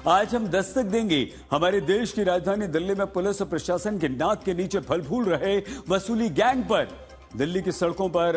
आज हम दस्तक देंगे हमारे देश की राजधानी दिल्ली में पुलिस और प्रशासन के नाक के नीचे फल फूल रहे वसूली गैंग पर। दिल्ली की सड़कों पर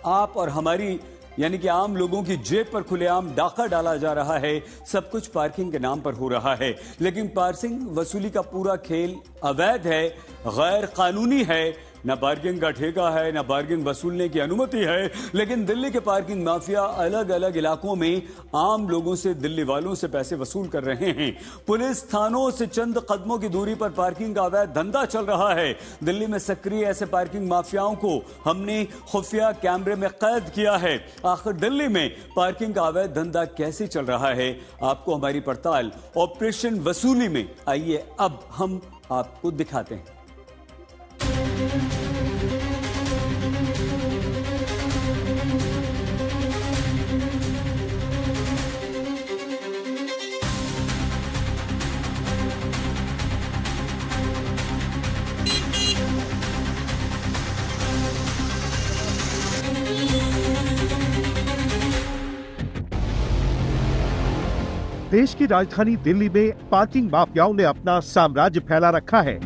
आप और हमारी यानी कि आम लोगों की जेब पर खुलेआम डाका डाला जा रहा है। सब कुछ पार्किंग के नाम पर हो रहा है, लेकिन पार्किंग वसूली का पूरा खेल अवैध है, गैर कानूनी है। न पार्किंग का ठेका है, न पार्किंग वसूलने की अनुमति है, लेकिन दिल्ली के पार्किंग माफिया अलग अलग इलाकों में आम लोगों से, दिल्ली वालों से पैसे वसूल कर रहे हैं। पुलिस थानों से चंद कदमों की दूरी पर पार्किंग का अवैध धंधा चल रहा है। दिल्ली में सक्रिय ऐसे पार्किंग माफियाओं को हमने खुफिया कैमरे में कैद किया है। आखिर दिल्ली में पार्किंग का अवैध धंधा कैसे चल रहा है, आपको हमारी पड़ताल ऑपरेशन वसूली में आइए अब हम आपको दिखाते हैं। देश की राजधानी दिल्ली में पार्किंग माफियाओं ने अपना साम्राज्य फैला रखा है।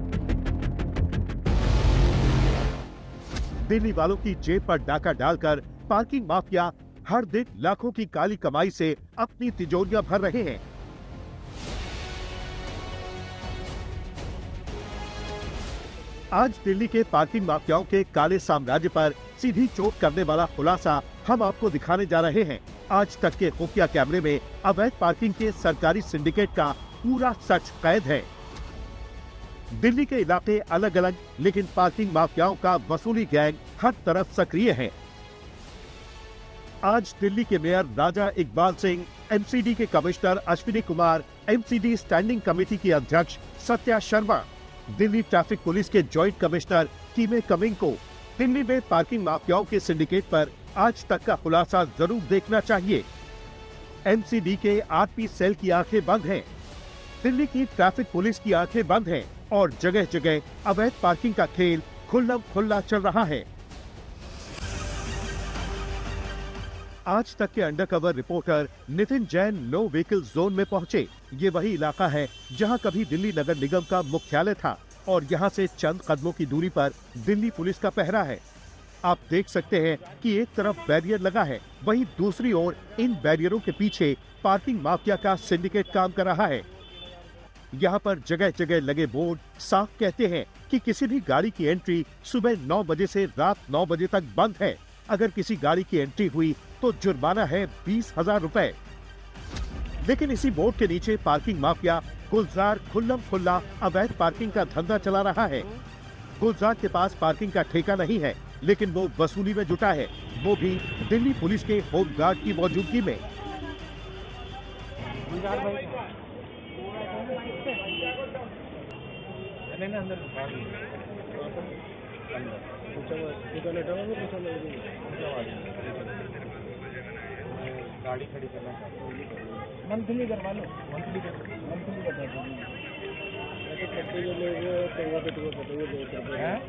दिल्ली वालों की जेब पर डाका डालकर पार्किंग माफिया हर दिन लाखों की काली कमाई से अपनी तिजोरियां भर रहे हैं। आज दिल्ली के पार्किंग माफियाओं के काले साम्राज्य पर सीधी चोट करने वाला खुलासा हम आपको दिखाने जा रहे हैं। आज तक के खुफिया कैमरे में अवैध पार्किंग के सरकारी सिंडिकेट का पूरा सच कैद है। दिल्ली के इलाके अलग अलग, लेकिन पार्किंग माफियाओं का वसूली गैंग हर तरफ सक्रिय है। आज दिल्ली के मेयर राजा इकबाल सिंह, एमसीडी के commissioner Ashwini Kumar, MCD standing committee की अध्यक्ष सत्या शर्मा, दिल्ली ट्रैफिक पुलिस के जॉइंट कमिश्नर कीमे कमिंग को दिल्ली में पार्किंग माफियाओं के सिंडिकेट पर आज तक का खुलासा जरूर देखना चाहिए। एमसीडी के आरपी सेल की आंखें बंद हैं, दिल्ली की ट्रैफिक पुलिस की आंखें बंद हैं और जगह जगह अवैध पार्किंग का खेल खुल्लम खुल्ला चल रहा है। आज तक के undercover reporter Nitin Jain no vehicle zone में पहुंचे। ये वही इलाका है जहां कभी दिल्ली नगर निगम का मुख्यालय था और यहां से चंद कदमों की दूरी पर दिल्ली पुलिस का पहरा है। आप देख सकते हैं कि एक तरफ बैरियर लगा है, वहीं दूसरी ओर इन बैरियरों के पीछे पार्किंग माफिया का सिंडिकेट काम कर रहा है। यहाँ पर जगह जगह लगे बोर्ड साफ कहते हैं कि किसी भी गाड़ी की एंट्री सुबह 9 बजे से रात 9 बजे तक बंद है। अगर किसी गाड़ी की एंट्री हुई तो जुर्माना है 20,000 रुपए। लेकिन इसी बोर्ड के नीचे पार्किंग माफिया गुलजार खुल्लम खुल्ला अवैध पार्किंग का धंधा चला रहा है। गुलजार के पास पार्किंग का ठेका नहीं है, लेकिन वो वसूली में जुटा है, वो भी दिल्ली पुलिस के होमगार्ड की मौजूदगी में। गाड़ी खड़ी करना मंथली करवा लो, मंथली करवा दो।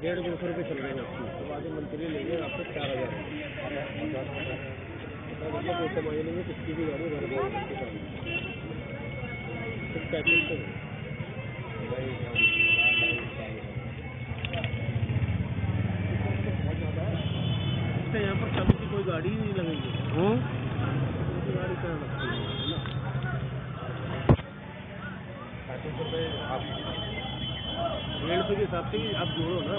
1.5 रुपये चल रहे हैं, बाद में मंथली लेंगे आपको 4,000। मतलब महीने में किसी भी गाड़ी भर यहाँ पर चालू की कोई गाड़ी नहीं लगेगी। गाड़ी क्या लगती है ना, 35 रुपये आप 1.5 रुपये के हिसाब से आप जोड़ो ना।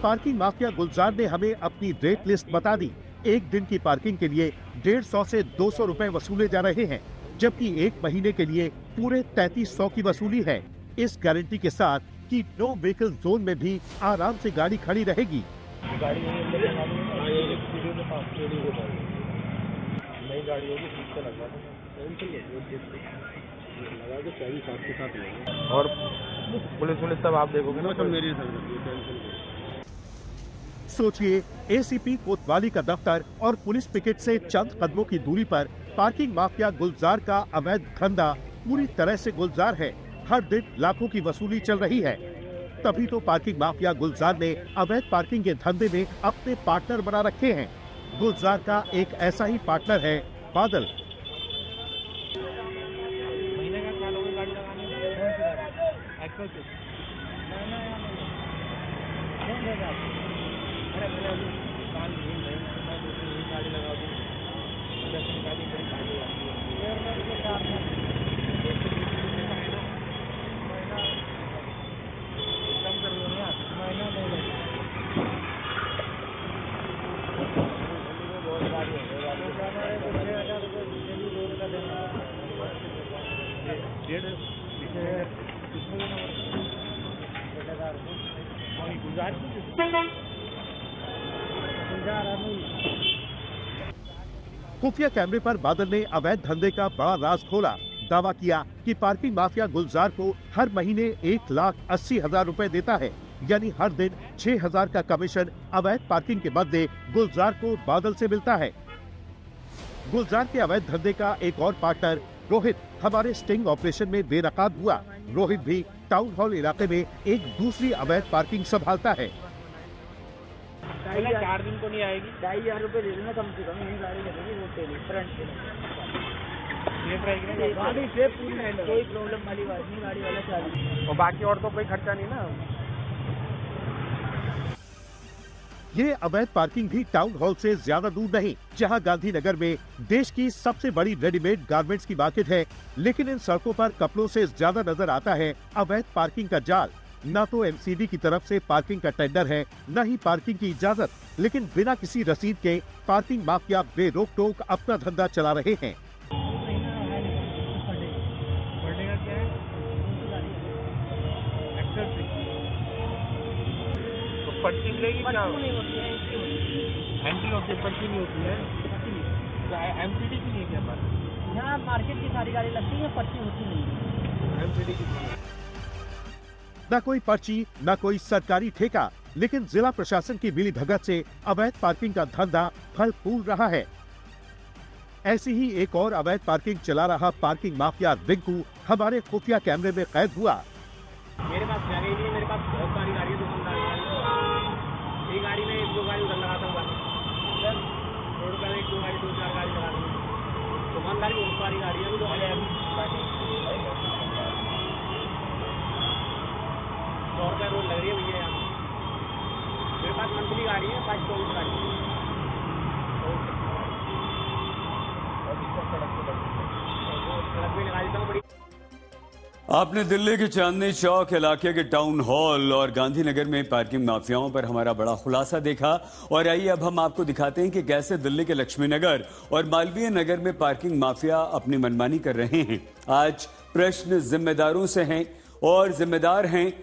पार्किंग माफिया गुलजार ने हमें अपनी रेट लिस्ट बता दी। एक दिन की पार्किंग के लिए 150 से 200 रुपए वसूले जा रहे हैं, जबकि एक महीने के लिए पूरे 3300 की वसूली है। इस गारंटी के साथ कि नो व्हीकल जोन में भी आराम से गाड़ी खड़ी रहेगी। गाड़ी नई गाड़ी होगी ठीक लगा के चाहिए साथ के साथ लेंगे। और पुलिस सब आप देखोगे ना, सब मेरी सोचिए, एसीपी कोतवाली का दफ्तर और पुलिस पिकेट से चंद कदमों की दूरी पर पार्किंग माफिया गुलजार का अवैध धंधा पूरी तरह से गुलजार है। हर दिन लाखों की वसूली चल रही है। तभी तो पार्किंग माफिया गुलजार ने अवैध पार्किंग के धंधे में अपने पार्टनर बना रखे हैं। गुलजार का एक ऐसा ही पार्टनर है बादल। महीने का क्या लोगे गाड़ी लगाने में? कौन सी गाड़ी? एक्सेल से। कौन देगा आपको? अरे मैंने अभी दुकान घूम रही हूँ, मैं दूसरी नई गाड़ी लगा दूँ, 10 निकाली बड़ी गाड़ी आती है। कम कर दो ना, महीना नहीं लगेगा। बहुत गाड़ी है, 6,000 रुपये डेली रोड का देना। खुफिया कैमरे पर बादल ने अवैध धंधे का बड़ा राज खोला। दावा किया कि पार्किंग माफिया गुलजार को हर महीने 1,80,000 रुपए देता है, यानी हर दिन 6,000 का कमीशन अवैध पार्किंग के बदले गुलजार को बादल से मिलता है। गुलजार के अवैध धंधे का एक और पार्टनर रोहित हमारे स्टिंग ऑपरेशन में बेनकाब हुआ। रोहित भी टाउन हॉल इलाके में एक दूसरी अवैध पार्किंग संभालता है। 4 दिन को नहीं आएगी। 2,500 रुपये दे देना कम से कम, यही गाड़ी लगेगी रोड पे नहीं, फ्रंट पे नहीं। गाड़ी से पूरी कोई प्रॉब्लम वाली बात नहीं, गाड़ी वाला चालू। और बाकी और तो कोई खर्चा नहीं ना। ये अवैध पार्किंग भी टाउन हॉल से ज्यादा दूर नहीं, जहां गांधीनगर में देश की सबसे बड़ी रेडीमेड गारमेंट्स की मार्केट है, लेकिन इन सड़कों पर कपड़ों से ज्यादा नजर आता है अवैध पार्किंग का जाल। न तो एमसीडी की तरफ से पार्किंग का टेंडर है, न ही पार्किंग की इजाजत, लेकिन बिना किसी रसीद के पार्किंग माफिया बेरोक टोक अपना धंधा चला रहे हैं। पर्ची मिलेगी क्या? एंट्री होती है, पर्ची नहीं होती है। एमसीडी की नहीं है क्या बात? यहाँ मार्केट की सारी गाड़ी लगती है, पर्ची होती नहीं है। एमसीडी की न कोई पर्ची, न कोई सरकारी ठेका, लेकिन जिला प्रशासन की मिलीभगत से अवैध पार्किंग का धंधा फल फूल रहा है। ऐसी ही एक और अवैध पार्किंग चला रहा पार्किंग माफिया रिंकू हमारे खुफिया कैमरे में कैद हुआ। मेरे पास जगह ही नहीं, मेरे पास बहुत सारी गाड़ी है, दुकानदार एक गाड़ी में 1-2 गाड़ी उधर लगाता हूँ, रोड पर 1-2 गाड़ी 2-4 गाड़ी लगा दूँ। दुकानदार की बहुत सारी गाड़ी है, अभी 100 रुपये रोड लग रही है भैया यहाँ। मेरे पास मंथली गाड़ी है, 5-24 गाड़ी है। सड़क पे लगा देता हूँ बड़ी। आपने दिल्ली के चांदनी चौक इलाके के टाउन हॉल और गांधीनगर में पार्किंग माफियाओं पर हमारा बड़ा खुलासा देखा, और आइए अब हम आपको दिखाते हैं कि कैसे दिल्ली के लक्ष्मी नगर और मालवीय नगर में पार्किंग माफिया अपनी मनमानी कर रहे हैं। आज प्रश्न जिम्मेदारों से हैं, और जिम्मेदार हैं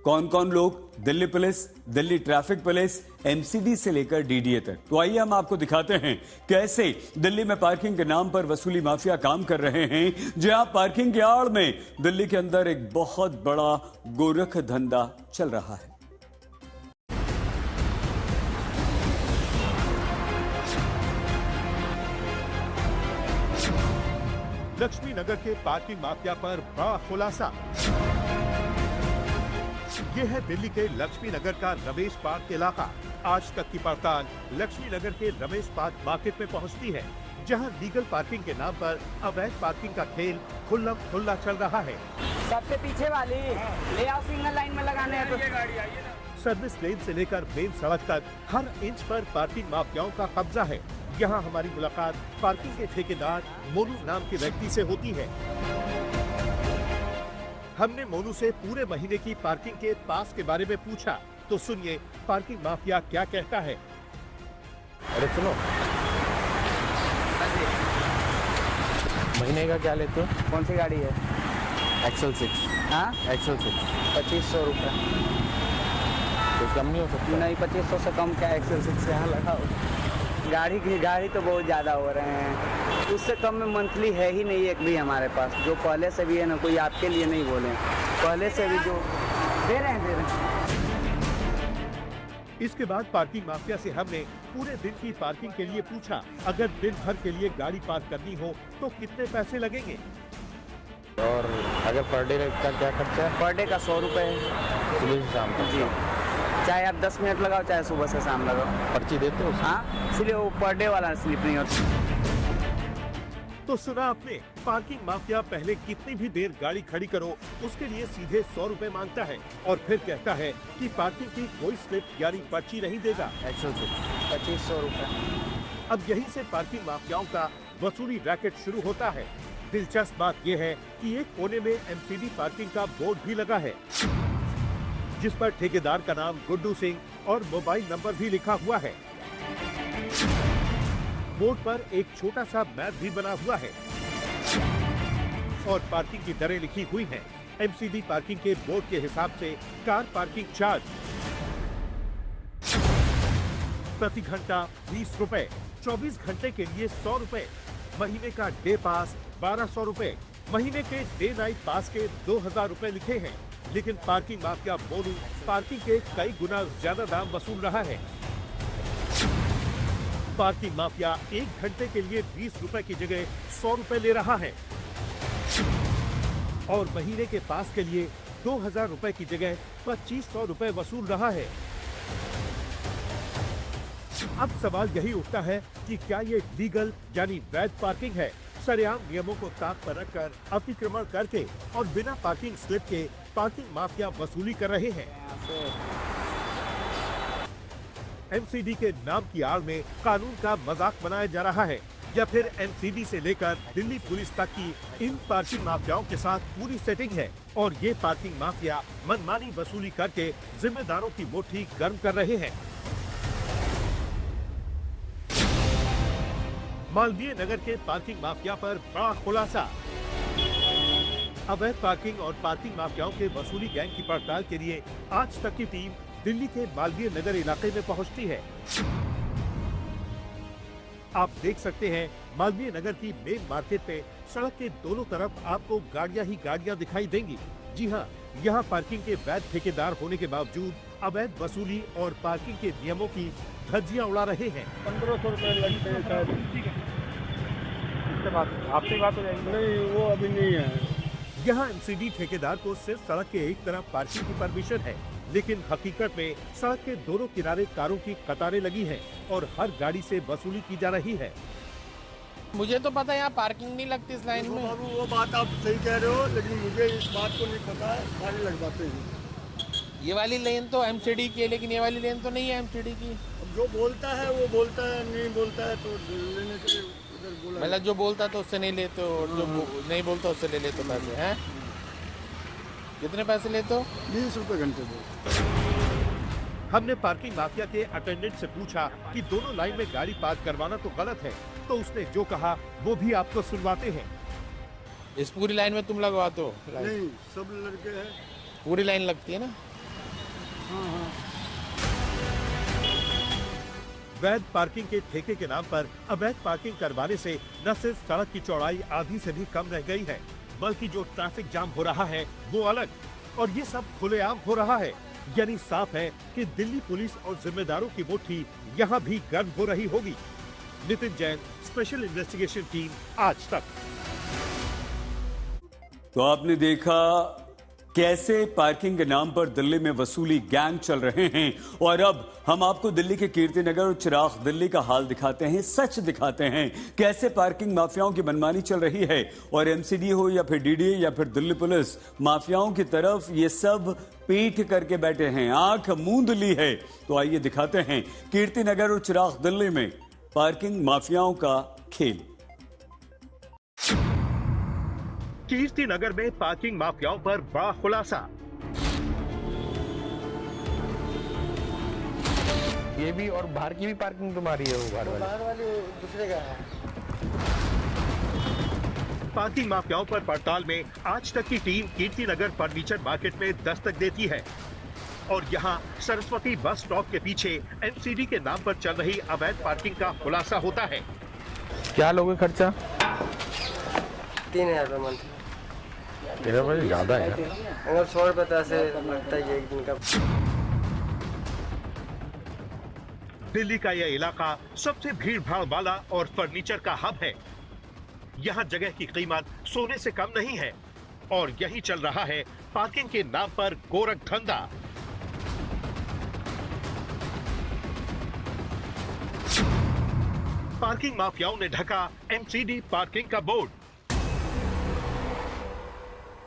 कौन कौन लोग? Delhi police, Delhi traffic police, MCD से लेकर डीडीए तक। तो आइए हम आपको दिखाते हैं कैसे दिल्ली में पार्किंग के नाम पर वसूली माफिया काम कर रहे हैं, जहां पार्किंग की आड़ में दिल्ली के अंदर एक बहुत बड़ा गोरख धंधा चल रहा है। लक्ष्मी नगर के पार्किंग माफिया पर बड़ा खुलासा। ये है दिल्ली के लक्ष्मी नगर का रमेश पार्क इलाका। आज तक की पड़ताल लक्ष्मी नगर के रमेश पार्क मार्केट में पहुंचती है, जहां लीगल पार्किंग के नाम पर अवैध पार्किंग का खेल खुल्लम खुल्ला चल रहा है। सबसे पीछे वाली ले आओ, सिंगल लाइन में लगाने हैं तो। सर्विस लेन से लेकर मेन सड़क तक हर इंच पर पार्किंग माफियाओं का कब्जा है। यहाँ हमारी मुलाकात पार्किंग के ठेकेदार मोनू नाम के व्यक्ति से होती है। हमने मोनू से पूरे महीने की पार्किंग के पास के बारे में पूछा, तो सुनिए पार्किंग माफिया क्या कहता है। अरे सुनो, महीने का क्या लेते हो? कौन सी गाड़ी है? एक्सेल 6। हाँ, एक्सेल 6 2500 रुपये। कुछ कम नहीं हो सकता? नहीं, 2500 से कम क्या एक्सेल 6 से यहाँ लगाओ। गाड़ी तो बहुत ज़्यादा हो रहे हैं, उससे कम में मंथली है ही नहीं एक भी हमारे पास। जो पहले से भी है ना, कोई आपके लिए नहीं बोले, पहले से भी जो दे रहे हैं। इसके बाद पार्किंग माफिया से हमने पूरे दिन की पार्किंग के लिए पूछा, अगर दिन भर के लिए गाड़ी पार्क करनी हो तो कितने पैसे लगेंगे। और अगर पर डे का क्या खर्चा है? पर डे का 100 रुपये है। सुबह से शाम तक। जी, चाहे आप 10 मिनट लगाओ, चाहे सुबह से शाम लगाओ। पर्ची देते हो? हाँ, इसलिए वो पर डे वाला स्लिप नहीं होता। तो सुना आपने, पार्किंग माफिया पहले कितनी भी देर गाड़ी खड़ी करो उसके लिए सीधे 100 रुपए मांगता है और फिर कहता है कि पार्किंग की कोई स्लिप यानी पर्ची नहीं देगा। 2500 रुपए। अब यहीं से पार्किंग माफियाओं का वसूली रैकेट शुरू होता है। दिलचस्प बात यह है कि एक कोने में एमसीडी पार्किंग का बोर्ड भी लगा है, जिस पर ठेकेदार का नाम गुड्डू सिंह और मोबाइल नंबर भी लिखा हुआ है। बोर्ड पर एक छोटा सा मैप भी बना हुआ है और पार्किंग की दरें लिखी हुई हैं। एमसीडी पार्किंग के बोर्ड के हिसाब से कार पार्किंग चार्ज प्रति घंटा 20 रुपए, 24 घंटे के लिए 100 रुपए, महीने का डे पास 1200 रुपए, महीने के डे नाइट पास के 2000 रुपए लिखे हैं। लेकिन पार्किंग माफिया मोनू पार्किंग के कई गुना ज्यादा दाम वसूल रहा है। पार्किंग माफिया 1 घंटे के लिए 20 रुपए की जगह 100 रुपए ले रहा है और महीने के पास के लिए 2000 रुपए की जगह 2500 रुपए वसूल रहा है। अब सवाल यही उठता है कि क्या ये लीगल यानी वैध पार्किंग है? सरेआम नियमों को ताक पर रखकर अतिक्रमण करके और बिना पार्किंग स्लिप के पार्किंग माफिया वसूली कर रहे हैं। एमसीडी के नाम की आड़ में कानून का मजाक बनाया जा रहा है या फिर एमसीडी से लेकर दिल्ली पुलिस तक की इन पार्किंग माफियाओं के साथ पूरी सेटिंग है और ये पार्किंग माफिया मनमानी वसूली करके जिम्मेदारों की मुट्ठी गर्म कर रहे हैं। मालवीय नगर के पार्किंग माफिया पर बड़ा खुलासा। अवैध पार्किंग और पार्किंग माफियाओं के वसूली गैंग की पड़ताल के लिए आज तक की टीम दिल्ली के मालवीय नगर इलाके में पहुंचती है। आप देख सकते हैं मालवीय नगर की मेन मार्केट पे सड़क के दोनों तरफ आपको गाड़ियां ही गाड़ियां दिखाई देंगी। जी हाँ, यहाँ पार्किंग के वैध ठेकेदार होने के बावजूद अवैध वसूली और पार्किंग के नियमों की धज्जियां उड़ा रहे हैं। 1500 रुपए लगते हैं शायद। आपसे बात हो जाएगी? नहीं, वो अभी नहीं है। यहाँ एमसीडी ठेकेदार को सिर्फ सड़क के एक तरफ पार्किंग की परमिशन है, लेकिन हकीकत में सड़क के दोनों किनारे कारों की कतारें लगी हैं और हर गाड़ी से वसूली की जा रही है। मुझे तो पता है यहाँ पार्किंग नहीं लगती इस लाइन में। बाबू वो बात आप सही कह रहे हो, लेकिन मुझे इस बात को नहीं पता है। गाड़ी लगवाते हैं। ये वाली लेन तो एमसीडी की है, लेकिन ये वाली लेन तो नहीं है एमसीडी की। अब जो बोलता है वो बोलता है, नहीं बोलता है तो लेने के लिए उधर बोला। मतलब जो बोलता है तो उससे नहीं लेते हो और जो नहीं बोलता उससे ले लेते हो पैसे हैं। कितने पैसे लेते हो? 20 रुपए घंटे दो। हमने पार्किंग माफिया के अटेंडेंट से पूछा कि दोनों लाइन में गाड़ी पार्क करवाना तो गलत है, तो उसने जो कहा वो भी आपको सुनवाते हैं। इस पूरी लाइन में तुम लगवाते हो? नहीं, सब लड़के हैं। पूरी लाइन लगती है ना? हाँ। वैध पार्किंग के ठेके के नाम पर अवैध पार्किंग करवाने से न सिर्फ सड़क की चौड़ाई आधी से भी कम रह गई है, बल्कि जो ट्रैफिक जाम हो रहा है वो अलग, और ये सब खुलेआम हो रहा है। यानी साफ है कि दिल्ली पुलिस और जिम्मेदारों की मुट्ठी यहाँ भी गर्म हो रही होगी। Nitin Jain, special investigation team, आज तक। तो आपने देखा कैसे पार्किंग के नाम पर दिल्ली में वसूली गैंग चल रहे हैं, और अब हम आपको दिल्ली के कीर्तिनगर और चिराग दिल्ली का हाल दिखाते हैं, सच दिखाते हैं कैसे पार्किंग माफियाओं की मनमानी चल रही है। और एमसीडी हो या फिर डीडीए या फिर दिल्ली पुलिस, माफियाओं की तरफ ये सब पीठ करके बैठे हैं, आंख मूंद ली है। तो आइए दिखाते हैं कीर्तिनगर और चिराग दिल्ली में पार्किंग माफियाओं का खेल। कीर्तिनगर में पार्किंग माफियाओं पर बड़ा खुलासा। ये भी और बाहर की भी पार्किंग तुम्हारी है? वो बाहर वाली दूसरे का है। पार्किंग माफियाओं पर पड़ताल में आज तक की टीम कीर्तिनगर फर्नीचर मार्केट में दस्तक देती है और यहाँ सरस्वती बस स्टॉप के पीछे एमसीडी के नाम पर चल रही अवैध पार्किंग का खुलासा होता है। क्या लोगे खर्चा? 3000 रुपये मंथ। तेरा भाई ज्यादा है। अगर 100 रुपये तो ऐसे लगता है एक दिन का। दिल्ली का यह इलाका सबसे भीड़ भाड़ वाला और फर्नीचर का हब है। यहाँ जगह की कीमत सोने से कम नहीं है और यही चल रहा है पार्किंग के नाम पर गोरख धंधा। पार्किंग माफियाओं ने ढका एमसीडी पार्किंग का बोर्ड।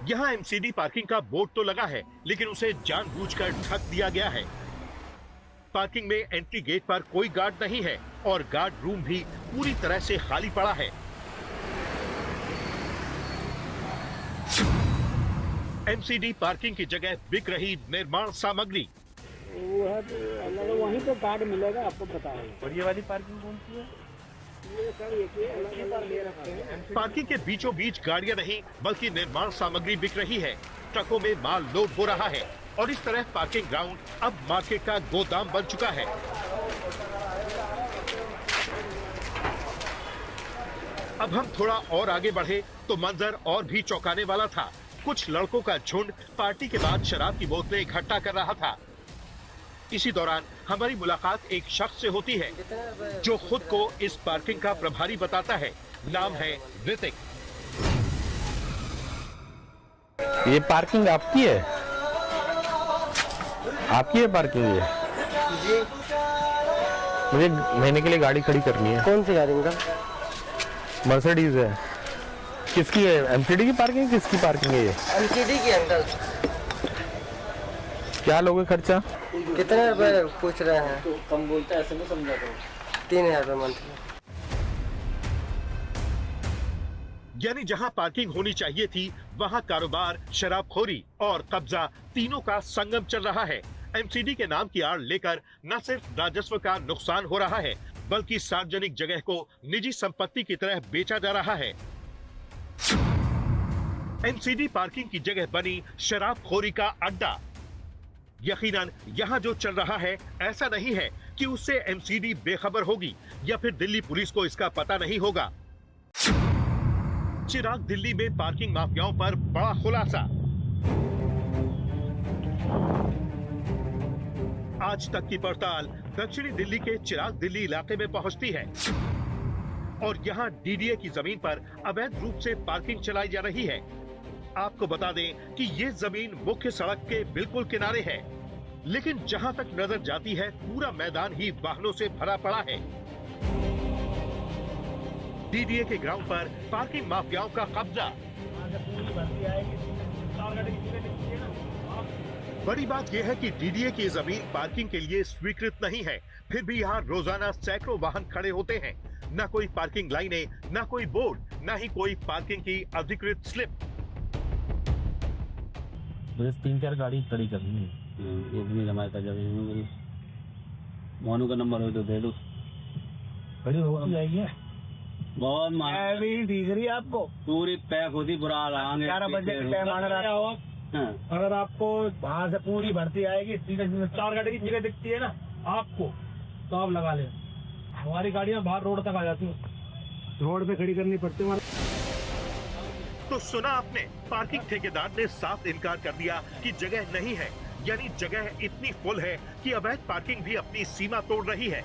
यहाँ एमसीडी पार्किंग का बोर्ड तो लगा है, लेकिन उसे जानबूझकर ढक दिया गया है। पार्किंग में एंट्री गेट पर कोई गार्ड नहीं है और गार्ड रूम भी पूरी तरह से खाली पड़ा है। एमसीडी पार्किंग की जगह बिक रही निर्माण सामग्री। वो है तो वहीं पे गार्ड मिलेगा, आपको पता है। और ये वाली पार्किंग कौन सी है? ये सर ले रखते हैं। पार्किंग के बीचों बीच गाड़ियां नहीं बल्कि निर्माण सामग्री बिक रही है। ट्रकों में माल लोड हो रहा है और इस तरह पार्किंग ग्राउंड अब मार्केट का गोदाम बन चुका है। अब हम थोड़ा और आगे बढ़े तो मंजर और भी चौंकाने वाला था। कुछ लड़कों का झुंड पार्टी के बाद शराब की बोतलें इकट्ठा कर रहा था। इसी दौरान हमारी मुलाकात एक शख्स से होती है जो खुद को इस पार्किंग का प्रभारी बताता है। नाम है ऋतिक। ये पार्किंग आपकी है? आपकी है पार्किंग ये? जी। मुझे महीने के लिए गाड़ी खड़ी करनी है। कौन सी गाड़ी का? मर्सिडीज है। किसकी है? एमसीडी की पार्किंग? किसकी पार्किंग है ये? एमसीडी की अंकल। क्या लोगे खर्चा? कितने रुपए पूछ रहे हैं? तो कम बोलते हैं, ऐसे में समझा दो। 3000 रुपए मंथली। यानी जहां पार्किंग होनी चाहिए थी वहां कारोबार, शराबखोरी और कब्जा तीनों का संगम चल रहा है। एमसीडी के नाम की आड़ लेकर न सिर्फ राजस्व का नुकसान हो रहा है बल्कि सार्वजनिक जगह को निजी संपत्ति की तरह बेचा जा रहा है। एमसीडी पार्किंग की जगह बनी शराबखोरी का अड्डा। यकीनन यहाँ जो चल रहा है ऐसा नहीं है कि उससे एमसीडी बेखबर होगी या फिर दिल्ली पुलिस को इसका पता नहीं होगा। चिराग दिल्ली में पार्किंग माफियाओं पर बड़ा खुलासा। आज तक की पड़ताल दक्षिणी दिल्ली के चिराग दिल्ली इलाके में पहुंचती है और यहां डीडीए की जमीन पर अवैध रूप से पार्किंग चलाई जा रही है। आपको बता दें कि ये जमीन मुख्य सड़क के बिल्कुल किनारे है, लेकिन जहां तक नजर जाती है पूरा मैदान ही वाहनों से भरा पड़ा है। डीडीए के ग्राउंड पर पार्किंग माफियाओं का कब्जा। बड़ी बात यह है कि डीडीए की जमीन पार्किंग के लिए स्वीकृत नहीं है, फिर भी यहाँ रोजाना सैकड़ों वाहन खड़े होते हैं। न कोई पार्किंग लाइनें, न कोई बोर्ड, न ही कोई पार्किंग की अधिकृत स्लिप। बस 3-4 गाड़ी खड़ी करनी है। एक भी हमारे पास जब मोनू का नंबर हो तो दे दो, खड़ी हो जाएगी। बहुत दिख रही है आपको, पूरी पैक होती बुरा हाल। 11 बजे टाइम आ रहा है। अगर आपको वहाँ से पूरी भर्ती आएगी, 4 गाड़ी की जगह दिखती है ना आपको, तो आप लगा लें। हमारी गाड़ियाँ बाहर रोड तक आ जाती हैं, रोड पे खड़ी करनी पड़ती है। तो सुना आपने, पार्किंग ठेकेदार ने साफ इनकार कर दिया कि जगह नहीं है। यानी जगह इतनी फुल है कि अवैध पार्किंग भी अपनी सीमा तोड़ रही है।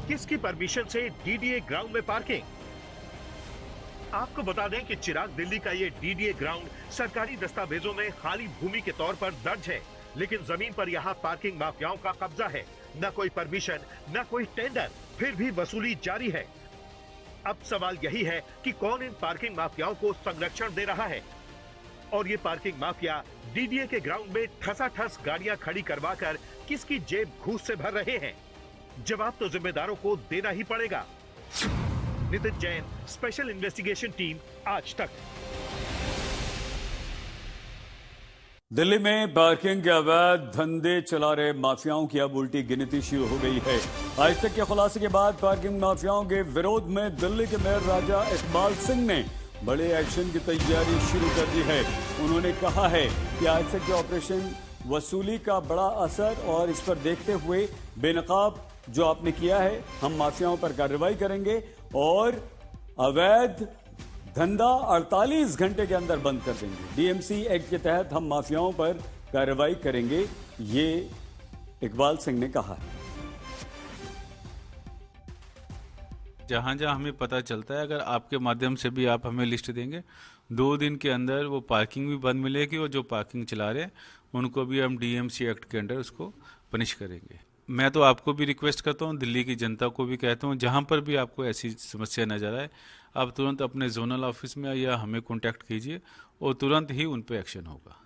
किसकी परमिशन से डीडीए ग्राउंड में पार्किंग? आपको बता दें कि चिराग दिल्ली का ये डीडीए ग्राउंड सरकारी दस्तावेजों में खाली भूमि के तौर पर दर्ज है, लेकिन जमीन पर यहाँ पार्किंग माफियाओं का कब्जा है। न कोई परमिशन, न कोई टेंडर, फिर भी वसूली जारी है। अब सवाल यही है कि कौन इन पार्किंग माफियाओं को संरक्षण दे रहा है और ये पार्किंग माफिया डीडीए के ग्राउंड में ठसाठस गाड़ियां खड़ी करवाकर किसकी जेब घूस से भर रहे हैं? जवाब तो जिम्मेदारों को देना ही पड़ेगा। Nitin Jain, special investigation team, आज तक। दिल्ली में पार्किंग के अवैध धंधे चला रहे माफियाओं की अब उल्टी गिनती शुरू हो गई है। आज तक के खुलासे के बाद पार्किंग माफियाओं के विरोध में दिल्ली के मेयर राजा इकबाल सिंह ने बड़े एक्शन की तैयारी शुरू कर दी है। उन्होंने कहा है कि आज तक के ऑपरेशन वसूली का बड़ा असर और इस पर देखते हुए बेनकाब जो आपने किया है, हम माफियाओं पर कार्रवाई करेंगे और अवैध धंधा 48 घंटे के अंदर बंद कर देंगे। डीएमसी एक्ट के तहत हम माफियाओं पर कार्रवाई करेंगे, ये इकबाल सिंह ने कहा है। जहां जहां हमें पता चलता है, अगर आपके माध्यम से भी आप हमें लिस्ट देंगे, 2 दिन के अंदर वो पार्किंग भी बंद मिलेगी और जो पार्किंग चला रहे हैं उनको भी हम डीएमसी एक्ट के अंडर उसको पनिश करेंगे। मैं तो आपको भी रिक्वेस्ट करता हूँ, दिल्ली की जनता को भी कहता हूँ, जहाँ पर भी आपको ऐसी समस्या नज़र आए आप तुरंत अपने जोनल ऑफिस में या हमें कांटेक्ट कीजिए और तुरंत ही उन पे एक्शन होगा।